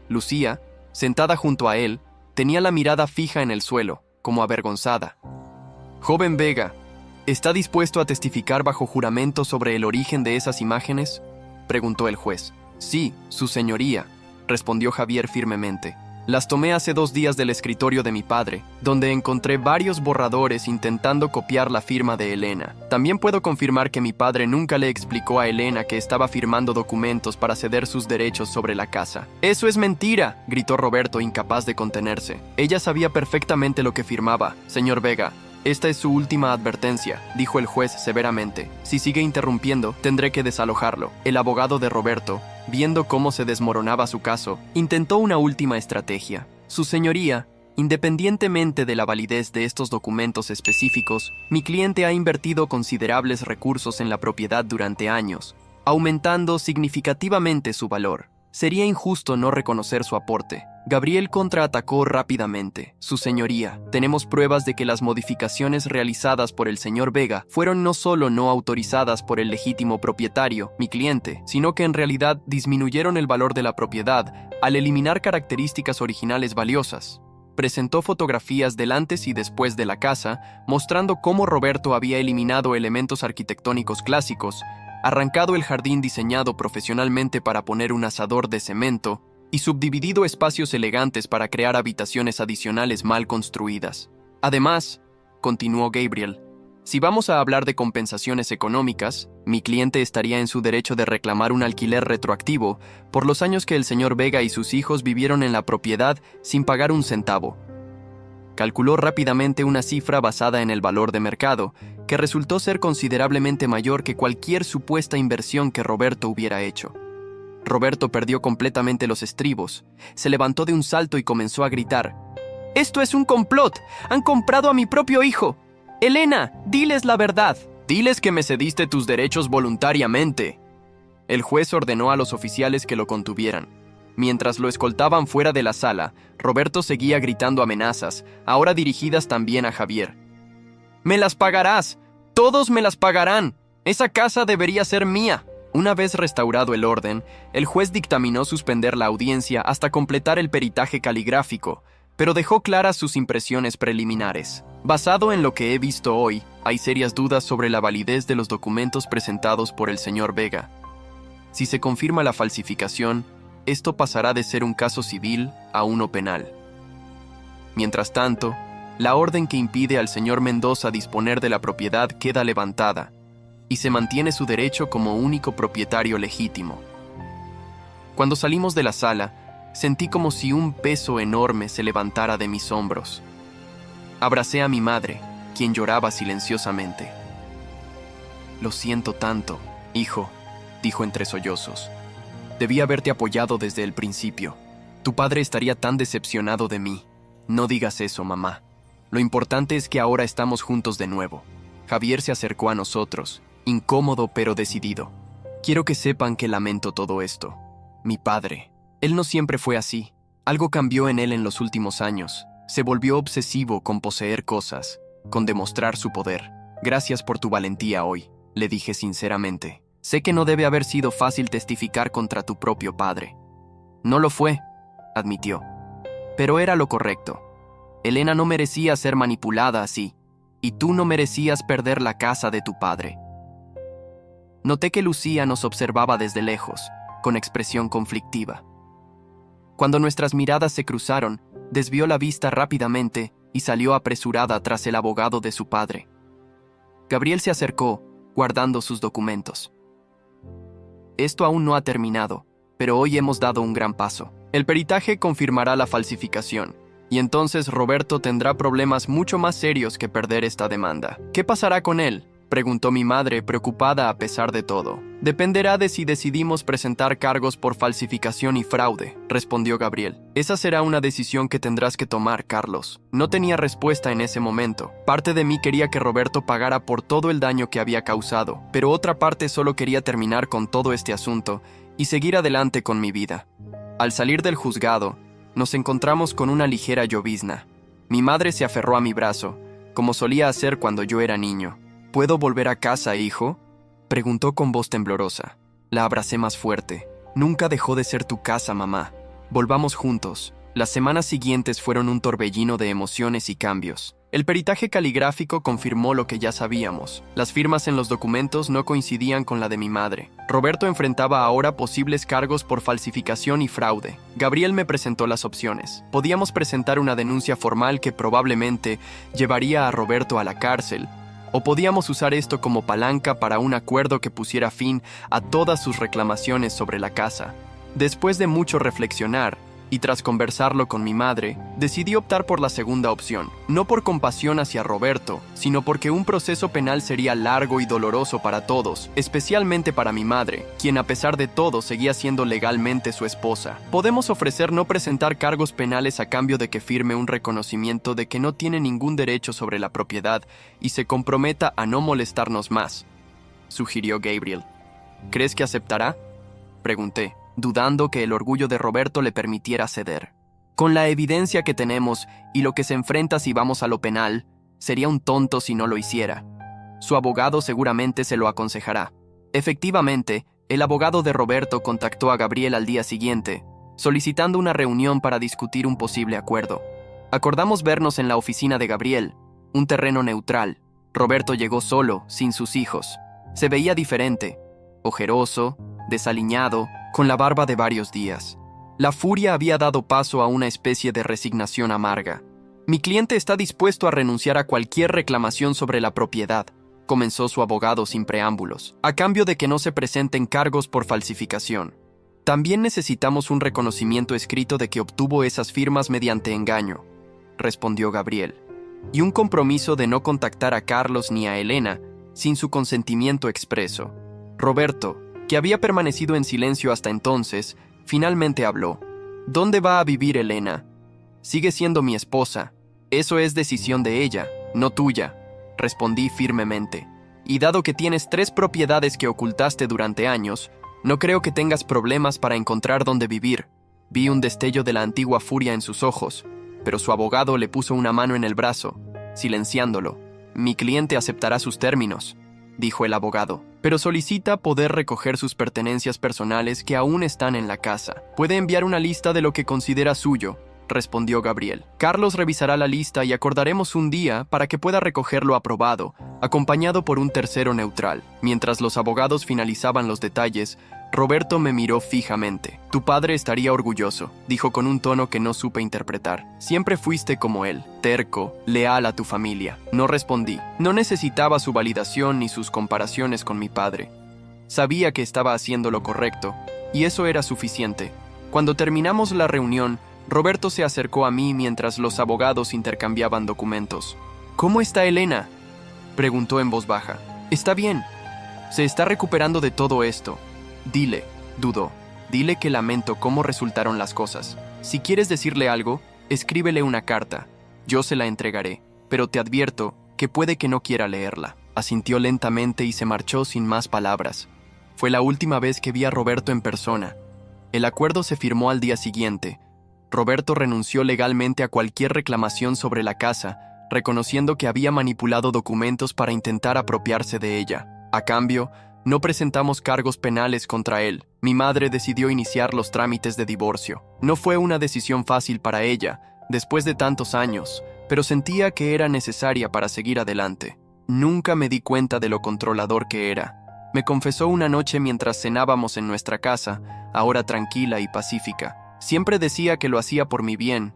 Lucía, sentada junto a él, tenía la mirada fija en el suelo, como avergonzada. Joven Vega, ¿está dispuesto a testificar bajo juramento sobre el origen de esas imágenes?, preguntó el juez. Sí, su señoría, respondió Javier firmemente. Las tomé hace 2 días del escritorio de mi padre, donde encontré varios borradores intentando copiar la firma de Elena. También puedo confirmar que mi padre nunca le explicó a Elena que estaba firmando documentos para ceder sus derechos sobre la casa. ¡Eso es mentira!, gritó Roberto, incapaz de contenerse. Ella sabía perfectamente lo que firmaba. Señor Vega, esta es su última advertencia, dijo el juez severamente. Si sigue interrumpiendo, tendré que desalojarlo. El abogado de Roberto, viendo cómo se desmoronaba su caso, intentó una última estrategia. Su señoría, independientemente de la validez de estos documentos específicos, mi cliente ha invertido considerables recursos en la propiedad durante años, aumentando significativamente su valor. Sería injusto no reconocer su aporte. Gabriel contraatacó rápidamente. Su señoría, tenemos pruebas de que las modificaciones realizadas por el señor Vega fueron no solo no autorizadas por el legítimo propietario, mi cliente, sino que en realidad disminuyeron el valor de la propiedad al eliminar características originales valiosas. Presentó fotografías del antes y después de la casa, mostrando cómo Roberto había eliminado elementos arquitectónicos clásicos, arrancado el jardín diseñado profesionalmente para poner un asador de cemento y subdividido espacios elegantes para crear habitaciones adicionales mal construidas. Además, continuó Gabriel, si vamos a hablar de compensaciones económicas, mi cliente estaría en su derecho de reclamar un alquiler retroactivo por los años que el señor Vega y sus hijos vivieron en la propiedad sin pagar un centavo. Calculó rápidamente una cifra basada en el valor de mercado, que resultó ser considerablemente mayor que cualquier supuesta inversión que Roberto hubiera hecho. Roberto perdió completamente los estribos, se levantó de un salto y comenzó a gritar: «¡Esto es un complot! ¡Han comprado a mi propio hijo! Elena, diles la verdad. Diles que me cediste tus derechos voluntariamente». El juez ordenó a los oficiales que lo contuvieran. Mientras lo escoltaban fuera de la sala, Roberto seguía gritando amenazas, ahora dirigidas también a Javier. «¡Me las pagarás! ¡Todos me las pagarán! ¡Esa casa debería ser mía!». Una vez restaurado el orden, el juez dictaminó suspender la audiencia hasta completar el peritaje caligráfico, pero dejó claras sus impresiones preliminares. Basado en lo que he visto hoy, hay serias dudas sobre la validez de los documentos presentados por el señor Vega. Si se confirma la falsificación, esto pasará de ser un caso civil a uno penal. Mientras tanto, la orden que impide al señor Mendoza disponer de la propiedad queda levantada, y se mantiene su derecho como único propietario legítimo. Cuando salimos de la sala, sentí como si un peso enorme se levantara de mis hombros. Abracé a mi madre, quien lloraba silenciosamente. «Lo siento tanto, hijo», dijo entre sollozos. «Debí haberte apoyado desde el principio. Tu padre estaría tan decepcionado de mí. No digas eso, mamá. Lo importante es que ahora estamos juntos de nuevo». Javier se acercó a nosotros, incómodo pero decidido. «Quiero que sepan que lamento todo esto. Mi padre, él no siempre fue así. Algo cambió en él en los últimos años. Se volvió obsesivo con poseer cosas, con demostrar su poder. Gracias por tu valentía hoy», le dije sinceramente. «Sé que no debe haber sido fácil testificar contra tu propio padre». «No lo fue», admitió. «Pero era lo correcto. Elena no merecía ser manipulada así, y tú no merecías perder la casa de tu padre». Noté que Lucía nos observaba desde lejos, con expresión conflictiva. Cuando nuestras miradas se cruzaron, desvió la vista rápidamente y salió apresurada tras el abogado de su padre. Gabriel se acercó, guardando sus documentos. «Esto aún no ha terminado, pero hoy hemos dado un gran paso. El peritaje confirmará la falsificación, y entonces Roberto tendrá problemas mucho más serios que perder esta demanda». «¿Qué pasará con él?», preguntó mi madre, preocupada a pesar de todo. «Dependerá de si decidimos presentar cargos por falsificación y fraude», respondió Gabriel. «Esa será una decisión que tendrás que tomar, Carlos». No tenía respuesta en ese momento. Parte de mí quería que Roberto pagara por todo el daño que había causado, pero otra parte solo quería terminar con todo este asunto y seguir adelante con mi vida. Al salir del juzgado, nos encontramos con una ligera llovizna. Mi madre se aferró a mi brazo, como solía hacer cuando yo era niño. «¿Puedo volver a casa, hijo?», preguntó con voz temblorosa. La abracé más fuerte. «Nunca dejó de ser tu casa, mamá. Volvamos juntos». Las semanas siguientes fueron un torbellino de emociones y cambios. El peritaje caligráfico confirmó lo que ya sabíamos. Las firmas en los documentos no coincidían con la de mi madre. Roberto enfrentaba ahora posibles cargos por falsificación y fraude. Gabriel me presentó las opciones. Podíamos presentar una denuncia formal que probablemente llevaría a Roberto a la cárcel, o podíamos usar esto como palanca para un acuerdo que pusiera fin a todas sus reclamaciones sobre la casa. Después de mucho reflexionar, y tras conversarlo con mi madre, decidí optar por la segunda opción, no por compasión hacia Roberto, sino porque un proceso penal sería largo y doloroso para todos, especialmente para mi madre, quien a pesar de todo seguía siendo legalmente su esposa. Podemos ofrecer no presentar cargos penales a cambio de que firme un reconocimiento de que no tiene ningún derecho sobre la propiedad y se comprometa a no molestarnos más, sugirió Gabriel. ¿Crees que aceptará?, pregunté, dudando que el orgullo de Roberto le permitiera ceder. Con la evidencia que tenemos y lo que se enfrenta si vamos a lo penal, sería un tonto si no lo hiciera. Su abogado seguramente se lo aconsejará. Efectivamente, el abogado de Roberto contactó a Gabriel al día siguiente, solicitando una reunión para discutir un posible acuerdo. Acordamos vernos en la oficina de Gabriel, un terreno neutral. Roberto llegó solo, sin sus hijos. Se veía diferente, ojeroso, desaliñado, con la barba de varios días. La furia había dado paso a una especie de resignación amarga. Mi cliente está dispuesto a renunciar a cualquier reclamación sobre la propiedad, comenzó su abogado sin preámbulos, a cambio de que no se presenten cargos por falsificación. También necesitamos un reconocimiento escrito de que obtuvo esas firmas mediante engaño, respondió Gabriel, y un compromiso de no contactar a Carlos ni a Elena sin su consentimiento expreso. Roberto, que había permanecido en silencio hasta entonces, finalmente habló. ¿Dónde va a vivir Elena? Sigue siendo mi esposa. Eso es decisión de ella, no tuya, respondí firmemente. Y dado que tienes 3 propiedades que ocultaste durante años, no creo que tengas problemas para encontrar dónde vivir. Vi un destello de la antigua furia en sus ojos, pero su abogado le puso una mano en el brazo, silenciándolo. Mi cliente aceptará sus términos, dijo el abogado, pero solicita poder recoger sus pertenencias personales que aún están en la casa. Puede enviar una lista de lo que considera suyo, respondió Gabriel. Carlos revisará la lista y acordaremos un día para que pueda recogerlo aprobado, acompañado por un tercero neutral. Mientras los abogados finalizaban los detalles, Roberto me miró fijamente. Tu padre estaría orgulloso, dijo con un tono que no supe interpretar. Siempre fuiste como él, terco, leal a tu familia. No respondí. No necesitaba su validación ni sus comparaciones con mi padre. Sabía que estaba haciendo lo correcto, y eso era suficiente. Cuando terminamos la reunión, Roberto se acercó a mí mientras los abogados intercambiaban documentos. ¿Cómo está Elena?, preguntó en voz baja. Está bien. Se está recuperando de todo esto. Dile, dudó. Dile que lamento cómo resultaron las cosas. Si quieres decirle algo, escríbele una carta. Yo se la entregaré, pero te advierto que puede que no quiera leerla. Asintió lentamente y se marchó sin más palabras. Fue la última vez que vi a Roberto en persona. El acuerdo se firmó al día siguiente. Roberto renunció legalmente a cualquier reclamación sobre la casa, reconociendo que había manipulado documentos para intentar apropiarse de ella. A cambio, no presentamos cargos penales contra él. Mi madre decidió iniciar los trámites de divorcio. No fue una decisión fácil para ella, después de tantos años, pero sentía que era necesaria para seguir adelante. Nunca me di cuenta de lo controlador que era. Me confesó una noche mientras cenábamos en nuestra casa, ahora tranquila y pacífica. Siempre decía que lo hacía por mi bien,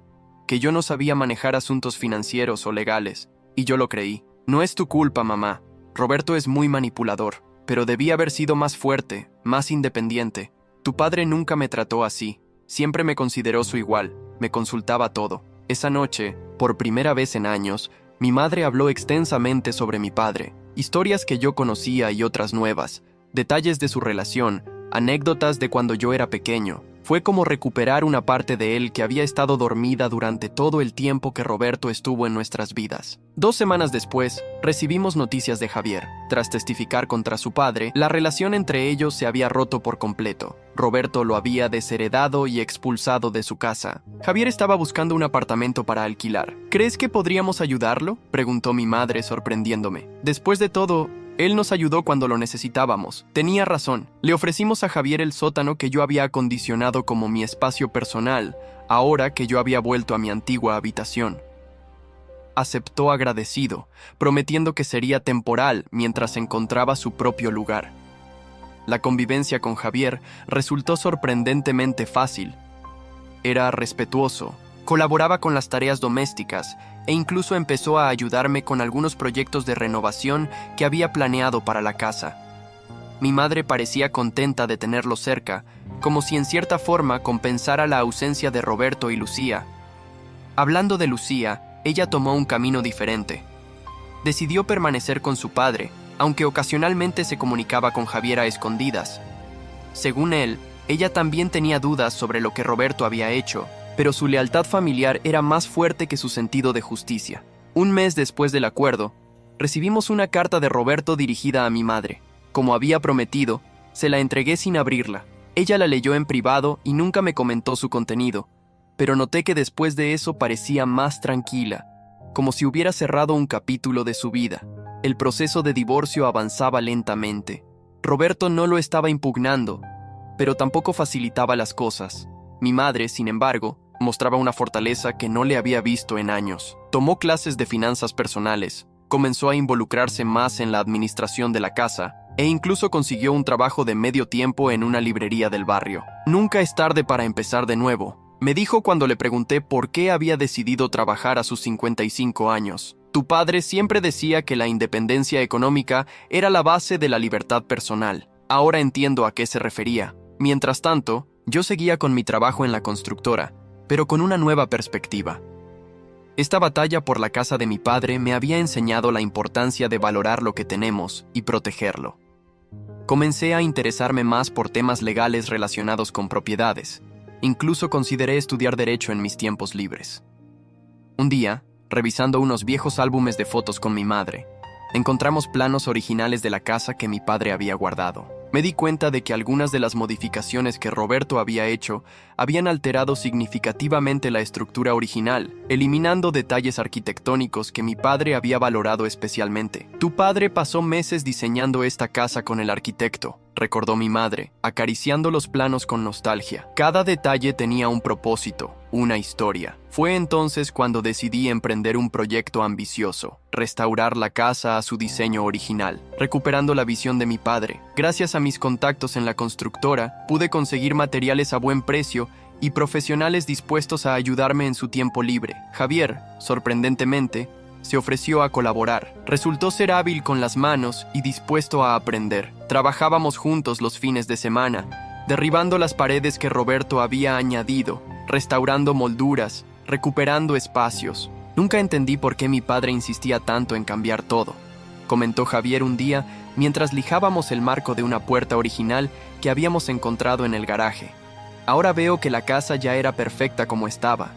que yo no sabía manejar asuntos financieros o legales, y yo lo creí. No es tu culpa, mamá. Roberto es muy manipulador, pero debía haber sido más fuerte, más independiente. Tu padre nunca me trató así. Siempre me consideró su igual, me consultaba todo. Esa noche, por primera vez en años, mi madre habló extensamente sobre mi padre, historias que yo conocía y otras nuevas, detalles de su relación, anécdotas de cuando yo era pequeño. Fue como recuperar una parte de él que había estado dormida durante todo el tiempo que Roberto estuvo en nuestras vidas. 2 semanas después, recibimos noticias de Javier. Tras testificar contra su padre, la relación entre ellos se había roto por completo. Roberto lo había desheredado y expulsado de su casa. Javier estaba buscando un apartamento para alquilar. ¿Crees que podríamos ayudarlo?, preguntó mi madre sorprendiéndome. Después de todo, él nos ayudó cuando lo necesitábamos. Tenía razón. Le ofrecimos a Javier el sótano que yo había acondicionado como mi espacio personal, ahora que yo había vuelto a mi antigua habitación. aceptó agradecido, prometiendo que sería temporal mientras encontraba su propio lugar. La convivencia con Javier resultó sorprendentemente fácil. Era respetuoso, colaboraba con las tareas domésticas e incluso empezó a ayudarme con algunos proyectos de renovación que había planeado para la casa. Mi madre parecía contenta de tenerlo cerca, como si en cierta forma compensara la ausencia de Roberto y Lucía. Hablando de Lucía, ella tomó un camino diferente. Decidió permanecer con su padre, aunque ocasionalmente se comunicaba con Javier a escondidas. Según él, ella también tenía dudas sobre lo que Roberto había hecho, pero su lealtad familiar era más fuerte que su sentido de justicia. Un mes después del acuerdo, recibimos una carta de Roberto dirigida a mi madre. Como había prometido, se la entregué sin abrirla. Ella la leyó en privado y nunca me comentó su contenido, pero noté que después de eso parecía más tranquila, como si hubiera cerrado un capítulo de su vida. El proceso de divorcio avanzaba lentamente. Roberto no lo estaba impugnando, pero tampoco facilitaba las cosas. Mi madre, sin embargo, mostraba una fortaleza que no le había visto en años. Tomó clases de finanzas personales, comenzó a involucrarse más en la administración de la casa e incluso consiguió un trabajo de medio tiempo en una librería del barrio. Nunca es tarde para empezar de nuevo, me dijo cuando le pregunté por qué había decidido trabajar a sus 55 años. Tu padre siempre decía que la independencia económica era la base de la libertad personal. Ahora entiendo a qué se refería. Mientras tanto, yo seguía con mi trabajo en la constructora, pero con una nueva perspectiva. Esta batalla por la casa de mi padre me había enseñado la importancia de valorar lo que tenemos y protegerlo. Comencé a interesarme más por temas legales relacionados con propiedades. Incluso consideré estudiar derecho en mis tiempos libres. Un día, revisando unos viejos álbumes de fotos con mi madre, encontramos planos originales de la casa que mi padre había guardado. Me di cuenta de que algunas de las modificaciones que Roberto había hecho habían alterado significativamente la estructura original, eliminando detalles arquitectónicos que mi padre había valorado especialmente. Tu padre pasó meses diseñando esta casa con el arquitecto, recordó mi madre, acariciando los planos con nostalgia. Cada detalle tenía un propósito, una historia. Fue entonces cuando decidí emprender un proyecto ambicioso, restaurar la casa a su diseño original, recuperando la visión de mi padre. Gracias a mis contactos en la constructora, pude conseguir materiales a buen precio y profesionales dispuestos a ayudarme en su tiempo libre. Javier, sorprendentemente, se ofreció a colaborar. Resultó ser hábil con las manos y dispuesto a aprender. Trabajábamos juntos los fines de semana, derribando las paredes que Roberto había añadido, restaurando molduras, recuperando espacios. Nunca entendí por qué mi padre insistía tanto en cambiar todo, comentó Javier un día mientras lijábamos el marco de una puerta original que habíamos encontrado en el garaje. Ahora veo que la casa ya era perfecta como estaba.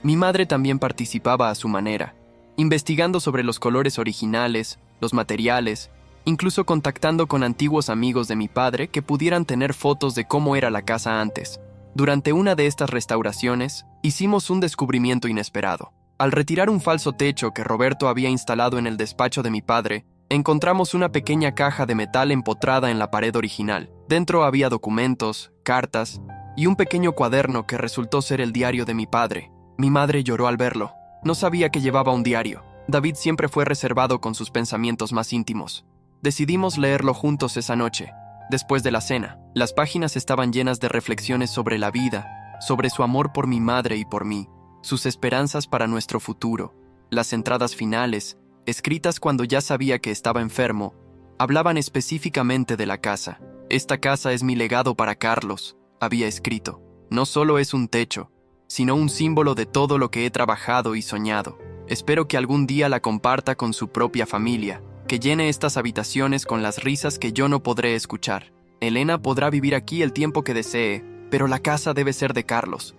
Mi madre también participaba a su manera, investigando sobre los colores originales, los materiales, incluso contactando con antiguos amigos de mi padre que pudieran tener fotos de cómo era la casa antes. Durante una de estas restauraciones, hicimos un descubrimiento inesperado. Al retirar un falso techo que Roberto había instalado en el despacho de mi padre, encontramos una pequeña caja de metal empotrada en la pared original. Dentro había documentos, cartas y un pequeño cuaderno que resultó ser el diario de mi padre. Mi madre lloró al verlo. No sabía que llevaba un diario. David siempre fue reservado con sus pensamientos más íntimos. Decidimos leerlo juntos esa noche, después de la cena. Las páginas estaban llenas de reflexiones sobre la vida, sobre su amor por mi madre y por mí, sus esperanzas para nuestro futuro. Las entradas finales, escritas cuando ya sabía que estaba enfermo, hablaban específicamente de la casa. Esta casa es mi legado para Carlos, había escrito. No solo es un techo, sino un símbolo de todo lo que he trabajado y soñado. Espero que algún día la comparta con su propia familia, que llene estas habitaciones con las risas que yo no podré escuchar. Elena podrá vivir aquí el tiempo que desee, pero la casa debe ser de Carlos.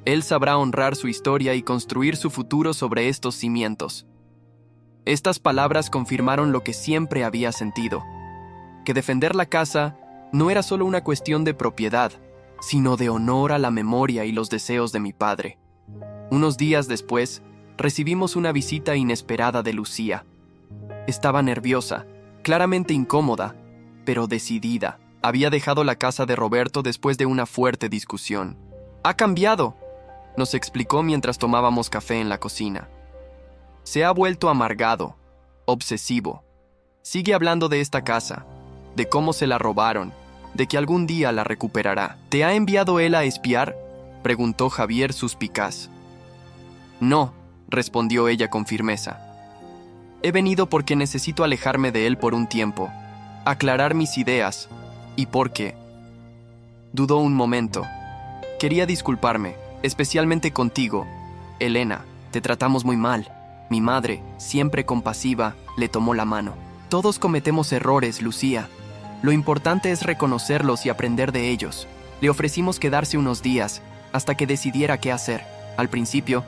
Él sabrá honrar su historia y construir su futuro sobre estos cimientos. Estas palabras confirmaron lo que siempre había sentido, que defender la casa no era solo una cuestión de propiedad, sino de honor a la memoria y los deseos de mi padre. Unos días después, recibimos una visita inesperada de Lucía. Estaba nerviosa, claramente incómoda, pero decidida. Había dejado la casa de Roberto después de una fuerte discusión. «Ha cambiado», nos explicó mientras tomábamos café en la cocina. Se ha vuelto amargado, obsesivo. Sigue hablando de esta casa, de cómo se la robaron, de que algún día la recuperará. ¿Te ha enviado él a espiar?, preguntó Javier suspicaz. No, respondió ella con firmeza. He venido porque necesito alejarme de él por un tiempo, aclarar mis ideas, y porque... Dudó un momento. Quería disculparme, especialmente contigo. Elena, te tratamos muy mal. Mi madre, siempre compasiva, le tomó la mano. Todos cometemos errores, Lucía. Lo importante es reconocerlos y aprender de ellos. Le ofrecimos quedarse unos días, hasta que decidiera qué hacer. Al principio,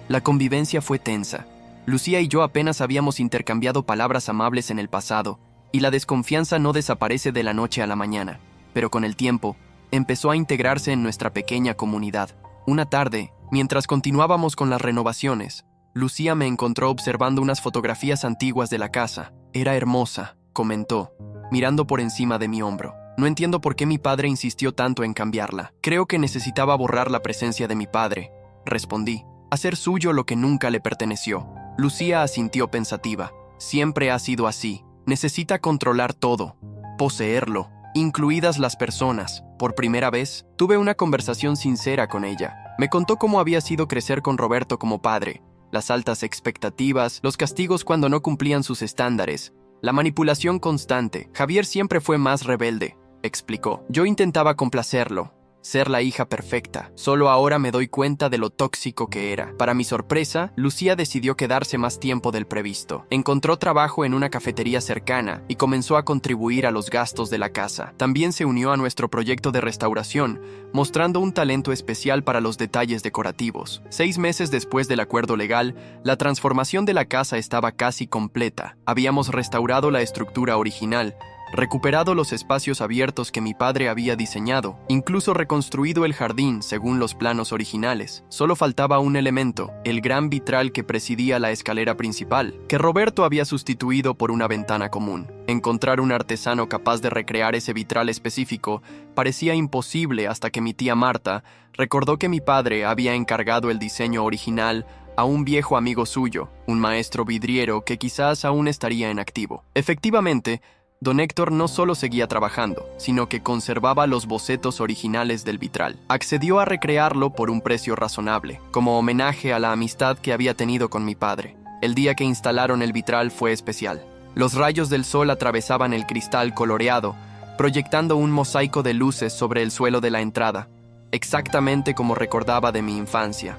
la convivencia fue tensa. Lucía y yo apenas habíamos intercambiado palabras amables en el pasado, y la desconfianza no desaparece de la noche a la mañana. Pero con el tiempo, empezó a integrarse en nuestra pequeña comunidad. Una tarde, mientras continuábamos con las renovaciones, Lucía me encontró observando unas fotografías antiguas de la casa. Era hermosa, comentó, mirando por encima de mi hombro. No entiendo por qué mi padre insistió tanto en cambiarla. Creo que necesitaba borrar la presencia de mi padre, respondí. Hacer suyo lo que nunca le perteneció. Lucía asintió pensativa. Siempre ha sido así. Necesita controlar todo, poseerlo, incluidas las personas. Por primera vez, tuve una conversación sincera con ella. Me contó cómo había sido crecer con Roberto como padre, las altas expectativas, los castigos cuando no cumplían sus estándares, la manipulación constante. Javier siempre fue más rebelde, explicó. Yo intentaba complacerlo, ser la hija perfecta. Solo ahora me doy cuenta de lo tóxico que era. Para mi sorpresa, Lucía decidió quedarse más tiempo del previsto. Encontró trabajo en una cafetería cercana y comenzó a contribuir a los gastos de la casa. También se unió a nuestro proyecto de restauración, mostrando un talento especial para los detalles decorativos. 6 meses después del acuerdo legal, la transformación de la casa estaba casi completa. Habíamos restaurado la estructura original, recuperado los espacios abiertos que mi padre había diseñado, incluso reconstruido el jardín según los planos originales. Solo faltaba un elemento, el gran vitral que presidía la escalera principal, que Roberto había sustituido por una ventana común. Encontrar un artesano capaz de recrear ese vitral específico parecía imposible hasta que mi tía Marta recordó que mi padre había encargado el diseño original a un viejo amigo suyo, un maestro vidriero que quizás aún estaría en activo. Efectivamente, Don Héctor no solo seguía trabajando, sino que conservaba los bocetos originales del vitral. Accedió a recrearlo por un precio razonable, como homenaje a la amistad que había tenido con mi padre. El día que instalaron el vitral fue especial. Los rayos del sol atravesaban el cristal coloreado, proyectando un mosaico de luces sobre el suelo de la entrada, exactamente como recordaba de mi infancia.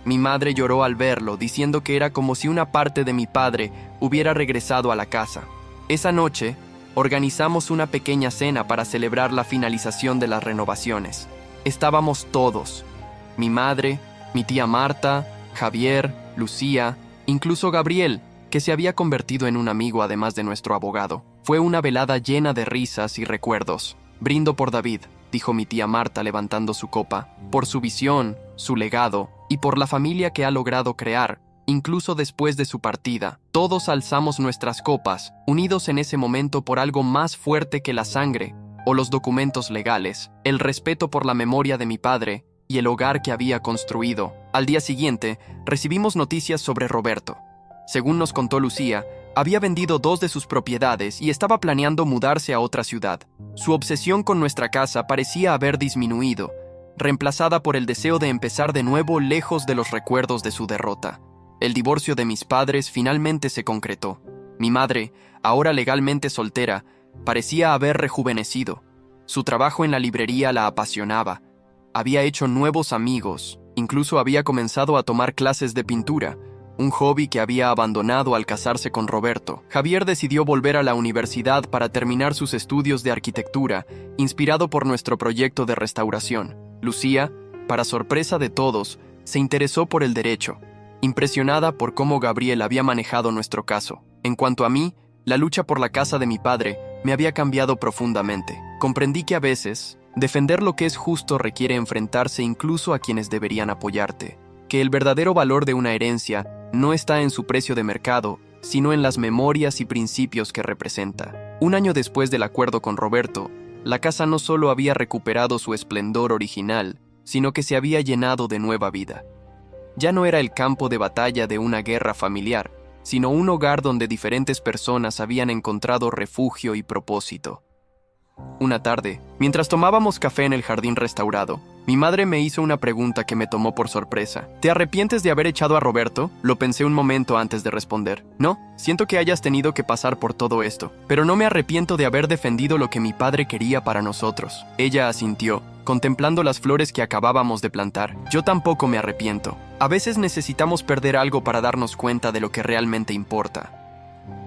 Mi madre lloró al verlo, diciendo que era como si una parte de mi padre hubiera regresado a la casa. Esa noche, organizamos una pequeña cena para celebrar la finalización de las renovaciones. Estábamos todos, mi madre, mi tía Marta, Javier, Lucía, incluso Gabriel, que se había convertido en un amigo además de nuestro abogado. Fue una velada llena de risas y recuerdos. Brindo por David, dijo mi tía Marta levantando su copa, por su visión, su legado y por la familia que ha logrado crear. Incluso después de su partida, todos alzamos nuestras copas, unidos en ese momento por algo más fuerte que la sangre o los documentos legales, el respeto por la memoria de mi padre y el hogar que había construido. Al día siguiente, recibimos noticias sobre Roberto. Según nos contó Lucía, había vendido 2 de sus propiedades y estaba planeando mudarse a otra ciudad. Su obsesión con nuestra casa parecía haber disminuido, reemplazada por el deseo de empezar de nuevo lejos de los recuerdos de su derrota. El divorcio de mis padres finalmente se concretó. Mi madre, ahora legalmente soltera, parecía haber rejuvenecido. Su trabajo en la librería la apasionaba. Había hecho nuevos amigos, incluso había comenzado a tomar clases de pintura, un hobby que había abandonado al casarse con Roberto. Javier decidió volver a la universidad para terminar sus estudios de arquitectura, inspirado por nuestro proyecto de restauración. Lucía, para sorpresa de todos, se interesó por el derecho, impresionada por cómo Gabriel había manejado nuestro caso. En cuanto a mí, la lucha por la casa de mi padre me había cambiado profundamente. Comprendí que a veces, defender lo que es justo requiere enfrentarse incluso a quienes deberían apoyarte, que el verdadero valor de una herencia no está en su precio de mercado, sino en las memorias y principios que representa. Un año después del acuerdo con Roberto, la casa no solo había recuperado su esplendor original, sino que se había llenado de nueva vida. Ya no era el campo de batalla de una guerra familiar, sino un hogar donde diferentes personas habían encontrado refugio y propósito. Una tarde, mientras tomábamos café en el jardín restaurado, mi madre me hizo una pregunta que me tomó por sorpresa. ¿Te arrepientes de haber echado a Roberto? Lo pensé un momento antes de responder. No, siento que hayas tenido que pasar por todo esto, pero no me arrepiento de haber defendido lo que mi padre quería para nosotros. Ella asintió, contemplando las flores que acabábamos de plantar. Yo tampoco me arrepiento. A veces necesitamos perder algo para darnos cuenta de lo que realmente importa.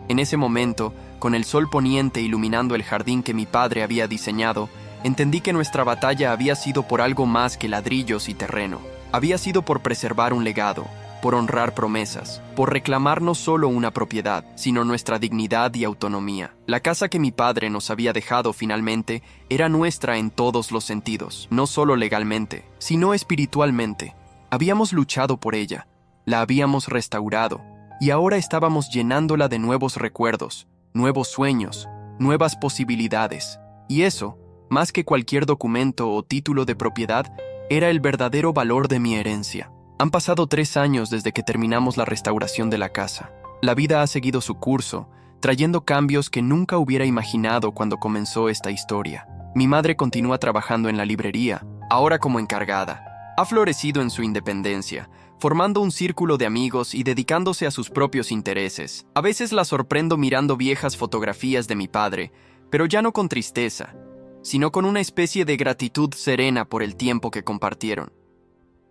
En ese momento, con el sol poniente iluminando el jardín que mi padre había diseñado, entendí que nuestra batalla había sido por algo más que ladrillos y terreno. Había sido por preservar un legado, por honrar promesas, por reclamar no solo una propiedad, sino nuestra dignidad y autonomía. La casa que mi padre nos había dejado finalmente era nuestra en todos los sentidos, no solo legalmente, sino espiritualmente. Habíamos luchado por ella, la habíamos restaurado, y ahora estábamos llenándola de nuevos recuerdos, nuevos sueños, nuevas posibilidades. Y eso, más que cualquier documento o título de propiedad, era el verdadero valor de mi herencia. Han pasado 3 años desde que terminamos la restauración de la casa. La vida ha seguido su curso, trayendo cambios que nunca hubiera imaginado cuando comenzó esta historia. Mi madre continúa trabajando en la librería, ahora como encargada. Ha florecido en su independencia, formando un círculo de amigos y dedicándose a sus propios intereses. A veces la sorprendo mirando viejas fotografías de mi padre, pero ya no con tristeza, sino con una especie de gratitud serena por el tiempo que compartieron.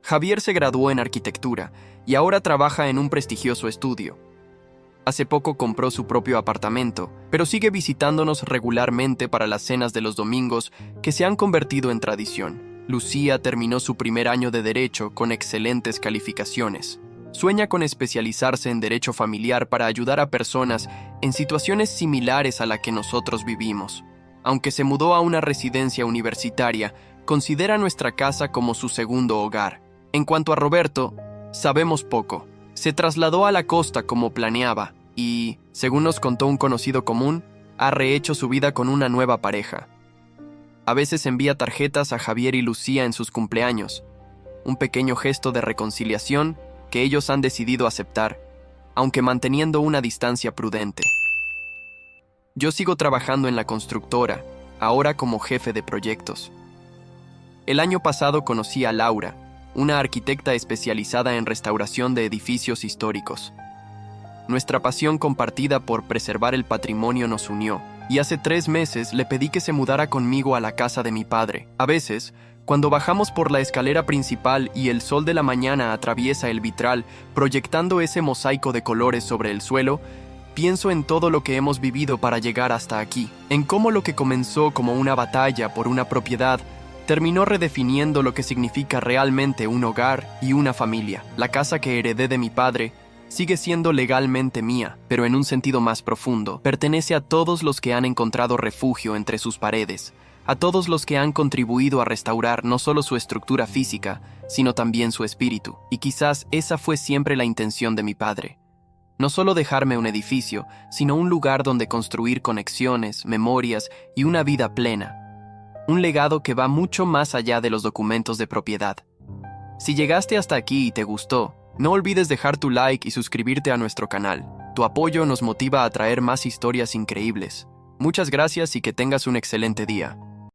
Javier se graduó en arquitectura y ahora trabaja en un prestigioso estudio. Hace poco compró su propio apartamento, pero sigue visitándonos regularmente para las cenas de los domingos que se han convertido en tradición. Lucía terminó su primer año de Derecho con excelentes calificaciones. Sueña con especializarse en Derecho familiar para ayudar a personas en situaciones similares a la que nosotros vivimos. Aunque se mudó a una residencia universitaria, considera nuestra casa como su segundo hogar. En cuanto a Roberto, sabemos poco. Se trasladó a la costa como planeaba y, según nos contó un conocido común, ha rehecho su vida con una nueva pareja. A veces envía tarjetas a Javier y Lucía en sus cumpleaños, un pequeño gesto de reconciliación que ellos han decidido aceptar, aunque manteniendo una distancia prudente. Yo sigo trabajando en la constructora, ahora como jefe de proyectos. El año pasado conocí a Laura, una arquitecta especializada en restauración de edificios históricos. Nuestra pasión compartida por preservar el patrimonio nos unió, y hace 3 meses le pedí que se mudara conmigo a la casa de mi padre. A veces, cuando bajamos por la escalera principal y el sol de la mañana atraviesa el vitral, proyectando ese mosaico de colores sobre el suelo, pienso en todo lo que hemos vivido para llegar hasta aquí, en cómo lo que comenzó como una batalla por una propiedad terminó redefiniendo lo que significa realmente un hogar y una familia. La casa que heredé de mi padre sigue siendo legalmente mía, pero en un sentido más profundo, pertenece a todos los que han encontrado refugio entre sus paredes, a todos los que han contribuido a restaurar no solo su estructura física, sino también su espíritu. Y quizás esa fue siempre la intención de mi padre. No solo dejarme un edificio, sino un lugar donde construir conexiones, memorias y una vida plena. Un legado que va mucho más allá de los documentos de propiedad. Si llegaste hasta aquí y te gustó, no olvides dejar tu like y suscribirte a nuestro canal. Tu apoyo nos motiva a traer más historias increíbles. Muchas gracias y que tengas un excelente día.